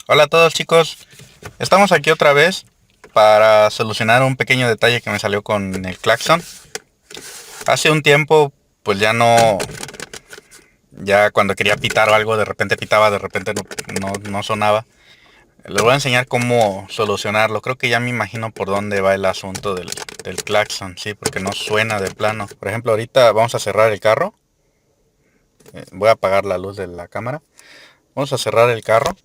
Hola a todos chicos, estamos aquí otra vez para solucionar un pequeño detalle que me salió con el claxon. Hace un tiempo pues ya cuando quería pitar o algo de repente pitaba, de repente no sonaba. Les voy a enseñar cómo solucionarlo. Creo que ya me imagino por dónde va el asunto del claxon, sí, porque no suena de plano. Por ejemplo, ahorita vamos a cerrar el carro. Voy a apagar la luz de la cámara. Vamos a cerrar el carro.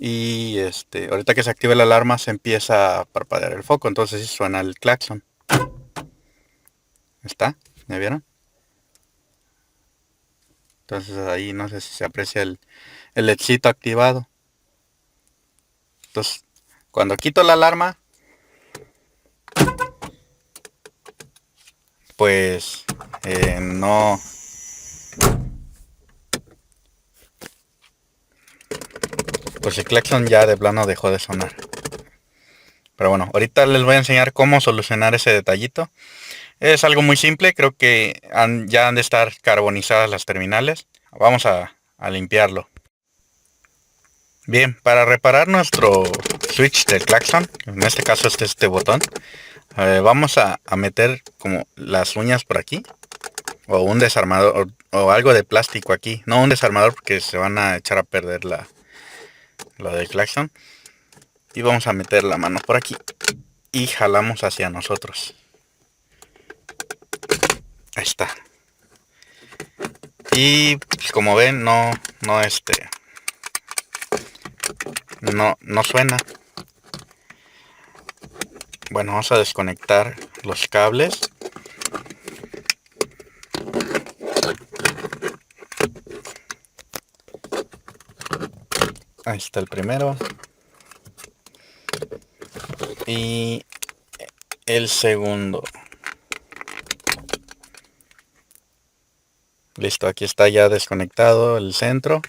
Y ahorita que se active la alarma se empieza a parpadear el foco, entonces sí suena el claxon. ¿Está? ¿Ya vieron? Entonces ahí no sé si se aprecia el LEDcito activado. Entonces, cuando quito la alarma, pues no, pues el claxon ya de plano dejó de sonar. Pero bueno, ahorita les voy a enseñar cómo solucionar ese detallito. Es algo muy simple, creo que ya han de estar carbonizadas las terminales. Vamos a limpiarlo. Bien, para reparar nuestro switch del claxon, en este caso este botón, vamos a meter como las uñas por aquí, o un desarmador, o algo de plástico aquí. No un desarmador porque se van a echar a perder la del claxon. Y vamos a meter la mano por aquí y jalamos hacia nosotros. Ahí está. Y pues, como ven, no suena. Bueno, vamos a desconectar los cables. Ahí está el primero. Y el segundo. Listo, aquí está ya desconectado el centro.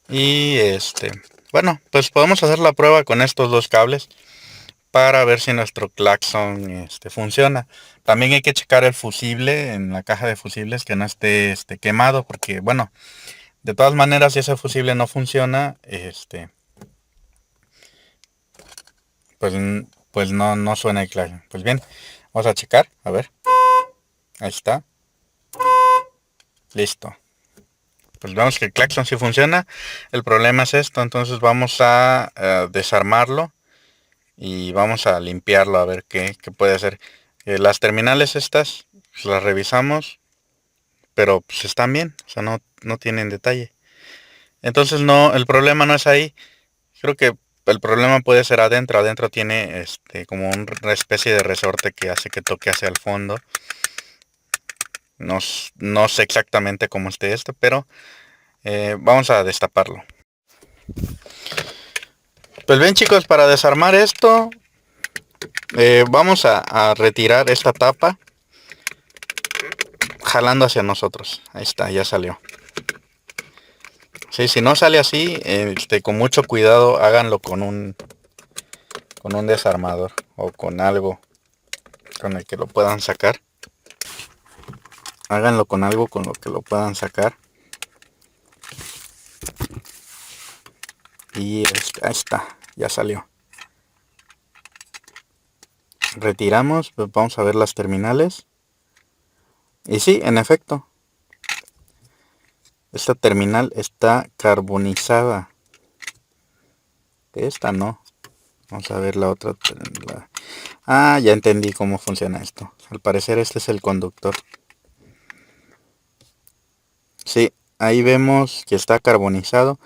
Y bueno, pues podemos hacer la prueba con estos dos cables para ver si nuestro claxon funciona. También hay que checar el fusible en la caja de fusibles que no esté quemado, porque bueno, de todas maneras si ese fusible no funciona, pues pues no suena el claxon. Pues bien, vamos a checar, a ver. Ahí está. Listo. Pues vemos que el claxon sí funciona. El problema es esto, entonces vamos a desarmarlo y vamos a limpiarlo a ver qué puede hacer. Las terminales estas pues, las revisamos, pero pues están bien, o sea, no tienen detalle. Entonces no, el problema no es ahí. Creo que el problema puede ser adentro. Adentro tiene como una especie de resorte que hace que toque hacia el fondo. No sé exactamente cómo esté esto, pero vamos a destaparlo. Pues bien chicos, para desarmar esto, vamos a retirar esta tapa jalando hacia nosotros. Ahí está, ya salió. Sí, si no sale así, con mucho cuidado háganlo con un desarmador o con algo con el que lo puedan sacar. Háganlo con algo con lo que lo puedan sacar. Y ahí está, ya salió. Retiramos, pues vamos a ver las terminales. Y sí, en efecto, esta terminal está carbonizada. Esta no. Vamos a ver la otra. Ah, ya entendí cómo funciona esto. Al parecer este es el conductor. Sí, ahí vemos que está carbonizado.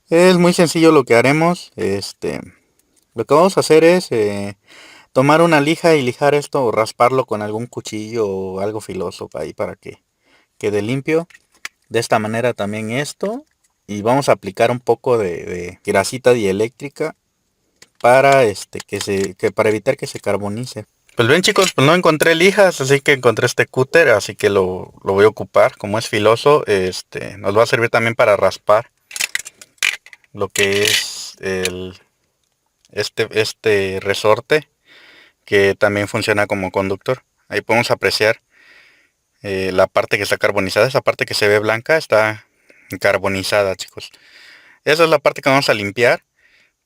Es muy sencillo lo que haremos. Lo que vamos a hacer es tomar una lija y lijar esto o rasparlo con algún cuchillo o algo filoso ahí para que quede limpio. De esta manera también esto. Y vamos a aplicar un poco de grasita dieléctrica para para evitar que se carbonice. Pues bien chicos, pues no encontré lijas, así que encontré este cúter, así que lo voy a ocupar. Como es filoso, nos va a servir también para raspar lo que es este resorte, que también funciona como conductor. Ahí podemos apreciar la parte que está carbonizada, esa parte que se ve blanca está carbonizada chicos. Esa es la parte que vamos a limpiar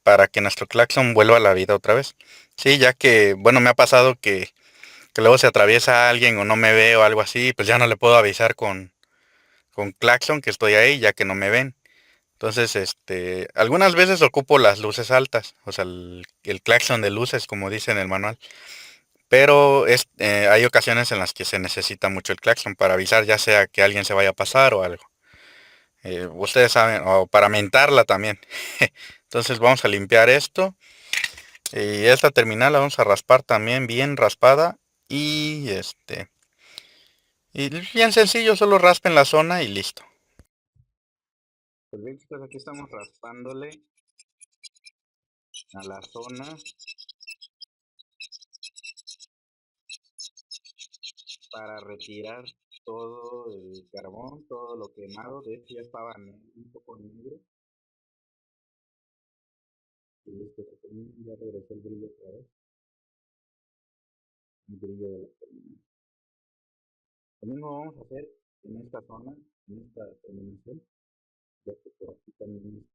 para que nuestro claxon vuelva a la vida otra vez. Sí, ya que, bueno, me ha pasado que luego se atraviesa alguien o no me ve o algo así, pues ya no le puedo avisar con claxon que estoy ahí, ya que no me ven. Entonces, algunas veces ocupo las luces altas, o sea, el claxon de luces, como dice en el manual. Pero hay ocasiones en las que se necesita mucho el claxon para avisar, ya sea que alguien se vaya a pasar o algo. Ustedes saben, o para mentarla también. Entonces vamos a limpiar esto. Y esta terminal la vamos a raspar también bien raspada. Y bien sencillo, solo raspen la zona y listo. Pues bien chicos, aquí estamos raspándole a la zona para retirar todo el carbón, todo lo quemado. De hecho ya estaba un poco negro. Y listo, ya regresó el brillo otra vez. El brillo de la terminal. Lo mismo vamos a hacer en esta zona, en esta terminación, ya que por aquí también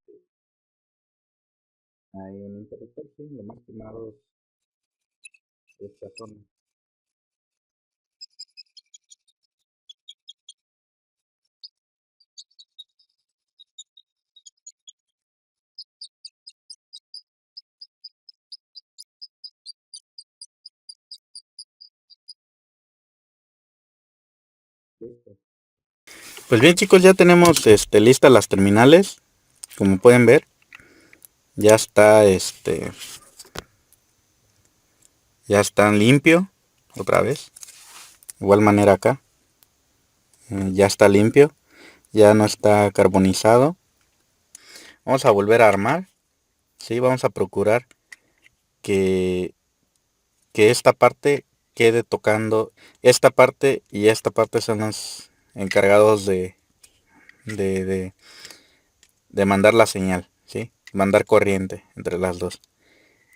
hay un interruptor, sí, lo más quemado es esta zona. Listo. Pues bien chicos, ya tenemos listas las terminales, como pueden ver. Ya está ya están limpio otra vez. Igual manera acá. Ya está limpio. Ya no está carbonizado. Vamos a volver a armar. Sí, vamos a procurar que, que esta parte quede tocando. Esta parte y esta parte son los encargados de, de, de mandar la señal. ¿Sí? Mandar corriente entre las dos.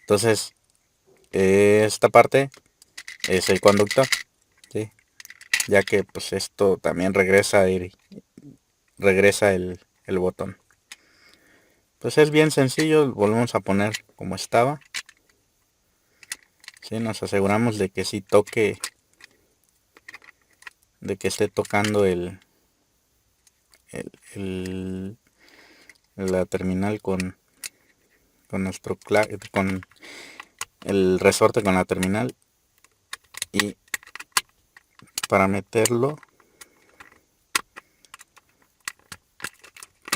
Entonces, esta parte es el conductor. ¿Sí? Ya que pues esto también regresa el botón. Pues es bien sencillo, volvemos a poner como estaba. ¿Sí? Nos aseguramos de que sí toque, de que esté tocando el la terminal con con el resorte con la terminal. Y para meterlo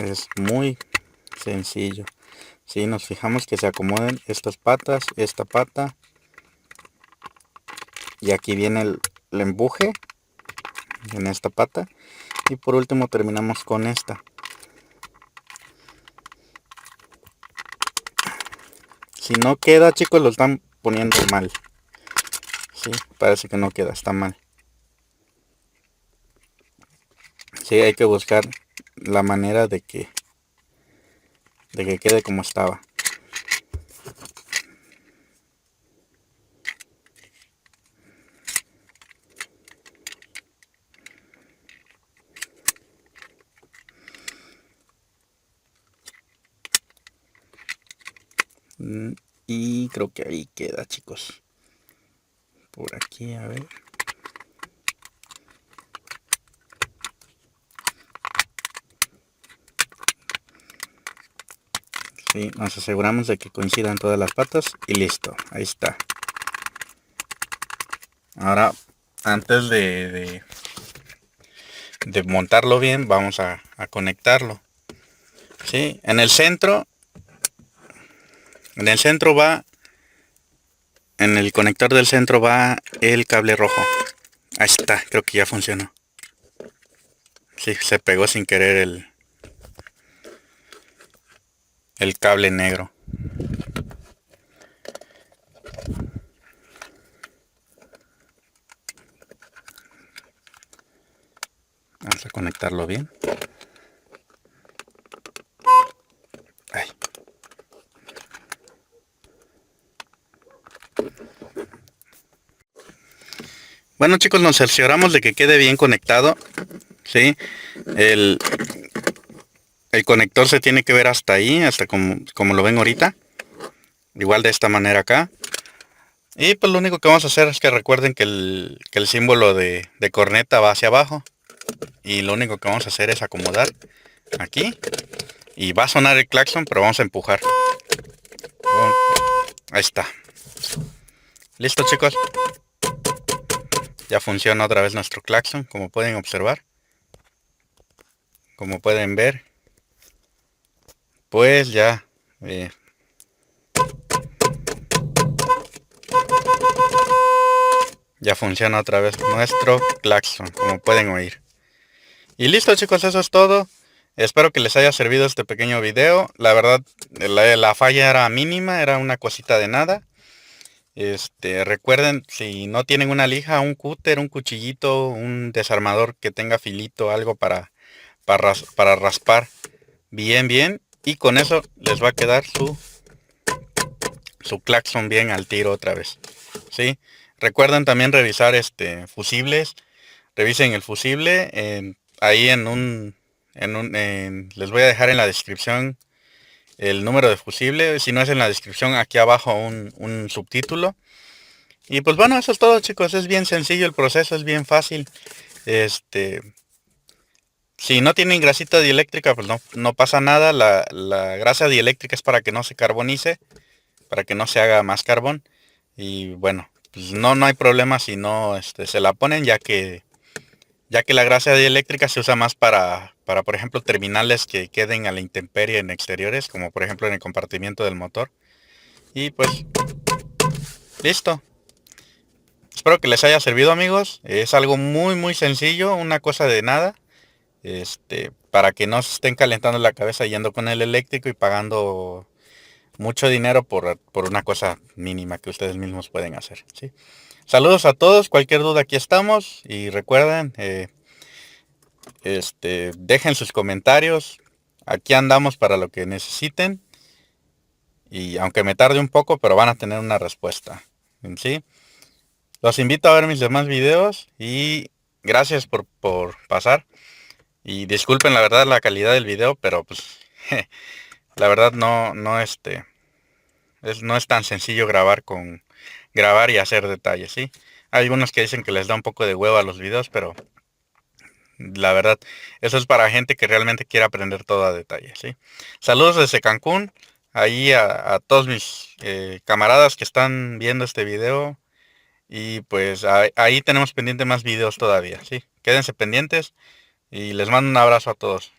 es muy sencillo. Si nos fijamos que se acomoden estas patas, esta pata, y aquí viene el empuje en esta pata, y por último terminamos con esta. Si no queda chicos, lo están poniendo mal. Sí, parece que no queda, está mal. Sí, hay que buscar la manera de que quede como estaba. Y creo que ahí queda chicos. Por aquí, a ver. Sí, nos aseguramos de que coincidan todas las patas y listo, ahí está. Ahora, antes de montarlo bien, vamos a conectarlo. ¿Sí? En el centro va, en el conector del centro va el cable rojo. Ahí está, creo que ya funcionó. Sí, se pegó sin querer el cable negro. Vamos a conectarlo bien. Ay. Bueno chicos, nos cercioramos de que quede bien conectado. ¿Sí? El El conector se tiene que ver hasta ahí, hasta como lo ven ahorita. Igual de esta manera acá. Y pues lo único que vamos a hacer es que recuerden que el símbolo de corneta va hacia abajo. Y lo único que vamos a hacer es acomodar aquí. Y va a sonar el claxon, pero vamos a empujar. Ahí está. Listo, chicos. Ya funciona otra vez nuestro claxon, como pueden observar. Como pueden ver, pues ya ya funciona otra vez nuestro claxon, como pueden oír. Y listo, chicos, eso es todo. Espero que les haya servido este pequeño video. La verdad, la falla era mínima, era una cosita de nada. Recuerden, si no tienen una lija, un cúter, un cuchillito, un desarmador que tenga filito, algo para raspar bien. Y con eso les va a quedar su claxon bien al tiro otra vez. ¿Sí? Recuerden también revisar fusibles. Revisen el fusible. Ahí les voy a dejar en la descripción el número de fusible. Si no es en la descripción, aquí abajo un subtítulo. Y pues bueno, eso es todo, chicos. Es bien sencillo el proceso, es bien fácil. Si no tienen grasita dieléctrica, pues no pasa nada. La grasa dieléctrica es para que no se carbonice, para que no se haga más carbón. Y bueno, pues no hay problema si no se la ponen, ya que la grasa dieléctrica se usa más para, por ejemplo, terminales que queden a la intemperie en exteriores, como por ejemplo en el compartimiento del motor. Y pues, listo. Espero que les haya servido, amigos. Es algo muy sencillo, una cosa de nada. Para que no se estén calentando la cabeza yendo con el eléctrico y pagando mucho dinero por una cosa mínima que ustedes mismos pueden hacer, ¿sí? Saludos a todos, cualquier duda aquí estamos y recuerden, dejen sus comentarios, aquí andamos para lo que necesiten y aunque me tarde un poco, pero van a tener una respuesta, ¿sí? Los invito a ver mis demás videos y gracias por pasar y disculpen la verdad la calidad del video, pero pues la verdad no es tan sencillo grabar y hacer detalles, ¿sí? Hay algunos que dicen que les da un poco de hueva a los videos, pero la verdad, eso es para gente que realmente quiere aprender todo a detalle, ¿sí? Saludos desde Cancún, ahí a todos mis camaradas que están viendo este video. Y pues ahí tenemos pendiente más videos todavía, ¿sí? Quédense pendientes y les mando un abrazo a todos.